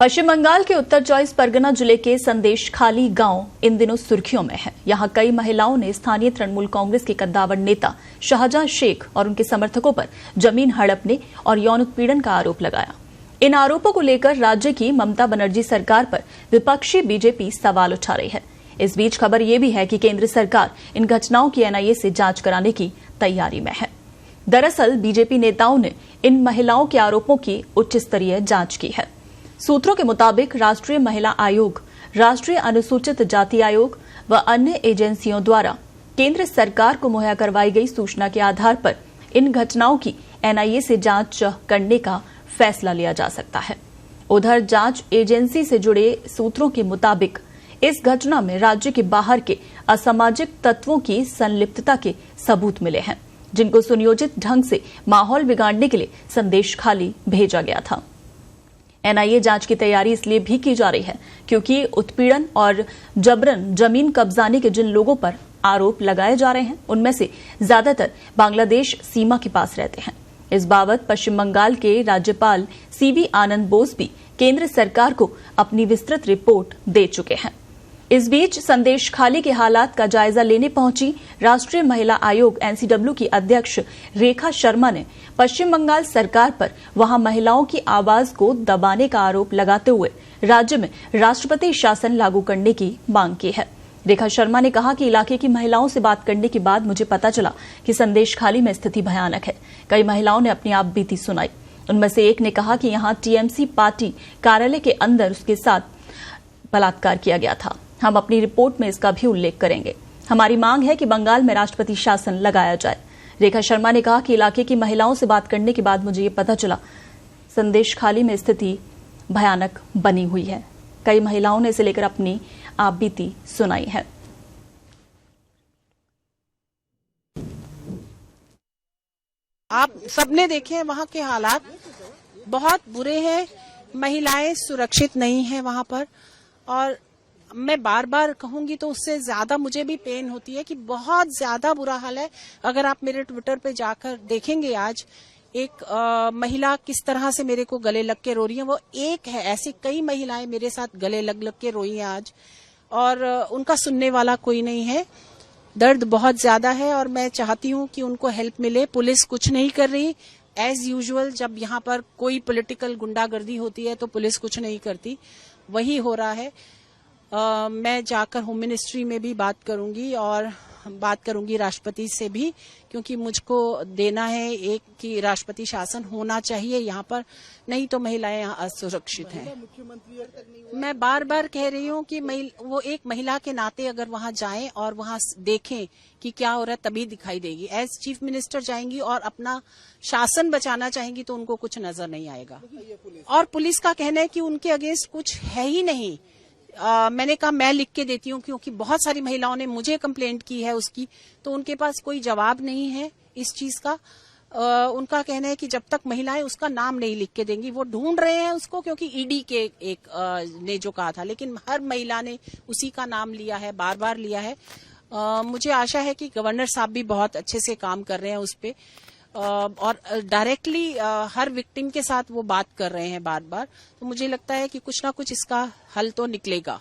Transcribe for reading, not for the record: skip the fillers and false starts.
पश्चिम बंगाल के उत्तर 24 परगना जिले के संदेशखाली गांव इन दिनों सुर्खियों में है। यहां कई महिलाओं ने स्थानीय तृणमूल कांग्रेस के कद्दावर नेता शाहजहां शेख और उनके समर्थकों पर जमीन हड़पने और यौन उत्पीड़न का आरोप लगाया। इन आरोपों को लेकर राज्य की ममता बनर्जी सरकार पर विपक्षी बीजेपी सवाल उठा रही है। इस बीच खबर यह भी है कि केंद्र सरकार इन घटनाओं की एनआईए से जांच कराने की तैयारी में है। दरअसल बीजेपी नेताओं ने इन महिलाओं के आरोपों की उच्च स्तरीय जांच की है। सूत्रों के मुताबिक राष्ट्रीय महिला आयोग, राष्ट्रीय अनुसूचित जाति आयोग व अन्य एजेंसियों द्वारा केंद्र सरकार को मुहैया करवाई गई सूचना के आधार पर इन घटनाओं की एनआईए से जांच करने का फैसला लिया जा सकता है। उधर जांच एजेंसी से जुड़े सूत्रों के मुताबिक इस घटना में राज्य के बाहर के असामाजिक तत्वों की संलिप्तता के सबूत मिले हैं, जिनको सुनियोजित ढंग से माहौल बिगाड़ने के लिए संदेशखाली भेजा गया था। एनआईए जांच की तैयारी इसलिए भी की जा रही है क्योंकि उत्पीड़न और जबरन जमीन कब्जाने के जिन लोगों पर आरोप लगाए जा रहे हैं, उनमें से ज्यादातर बांग्लादेश सीमा के पास रहते हैं। इस बाबत पश्चिम बंगाल के राज्यपाल सीवी आनंद बोस भी केंद्र सरकार को अपनी विस्तृत रिपोर्ट दे चुके हैं। इस बीच संदेशखाली के हालात का जायजा लेने पहुंची राष्ट्रीय महिला आयोग एनसीडब्ल्यू की अध्यक्ष रेखा शर्मा ने पश्चिम बंगाल सरकार पर वहां महिलाओं की आवाज को दबाने का आरोप लगाते हुए राज्य में राष्ट्रपति शासन लागू करने की मांग की है। रेखा शर्मा ने कहा कि इलाके की महिलाओं से बात करने के बाद मुझे पता चला कि संदेशखाली में स्थिति भयानक है। कई महिलाओं ने अपनी आप बीती सुनाई। उनमें से एक ने कहा कि यहां टीएमसी पार्टी कार्यालय के अंदर उसके साथ बलात्कार किया गया था। हम अपनी रिपोर्ट में इसका भी उल्लेख करेंगे। हमारी मांग है कि बंगाल में राष्ट्रपति शासन लगाया जाए। रेखा शर्मा ने कहा कि इलाके की महिलाओं से बात करने के बाद मुझे ये पता चला संदेशखाली में स्थिति भयानक बनी हुई है। कई महिलाओं ने इसे लेकर अपनी आपबीती सुनाई है। आप सबने देखे वहां के हालात बहुत बुरे हैं। महिलाएं सुरक्षित नहीं है वहां पर, और मैं बार बार कहूंगी तो उससे ज्यादा मुझे भी पेन होती है कि बहुत ज्यादा बुरा हाल है। अगर आप मेरे ट्विटर पे जाकर देखेंगे, आज एक महिला किस तरह से मेरे को गले लग के रो रही है। वो एक है, ऐसी कई महिलाएं मेरे साथ गले लग लग के रोई हैं आज, और उनका सुनने वाला कोई नहीं है। दर्द बहुत ज्यादा है और मैं चाहती हूँ कि उनको हेल्प मिले। पुलिस कुछ नहीं कर रही। एज यूजुअल जब यहाँ पर कोई पॉलिटिकल गुंडागर्दी होती है तो पुलिस कुछ नहीं करती, वही हो रहा है। मैं जाकर होम मिनिस्ट्री में भी बात करूंगी और बात करूंगी राष्ट्रपति से भी, क्योंकि मुझको देना है एक कि राष्ट्रपति शासन होना चाहिए यहाँ पर, नहीं तो महिलाएं यहाँ असुरक्षित हैं। मैं बार बार कह रही हूँ कि वो एक महिला के नाते अगर वहाँ जाएं और वहाँ देखें कि क्या हो रहा है, तभी दिखाई देगी। एज चीफ मिनिस्टर जाएंगी और अपना शासन बचाना चाहेंगी तो उनको कुछ नजर नहीं आएगा। और पुलिस का कहना है कि उनके अगेंस्ट कुछ है ही नहीं। मैंने कहा मैं लिख के देती हूँ, क्योंकि बहुत सारी महिलाओं ने मुझे कंप्लेंट की है उसकी, तो उनके पास कोई जवाब नहीं है इस चीज का। उनका कहना है कि जब तक महिलाएं उसका नाम नहीं लिख के देंगी, वो ढूंढ रहे हैं उसको, क्योंकि ईडी के एक ने जो कहा था, लेकिन हर महिला ने उसी का नाम लिया है, बार बार लिया है। मुझे आशा है कि गवर्नर साहब भी बहुत अच्छे से काम कर रहे हैं उस पे, और डायरेक्टली हर विक्टिम के साथ वो बात कर रहे हैं बार बार। तो मुझे लगता है कि कुछ ना कुछ इसका हल तो निकलेगा।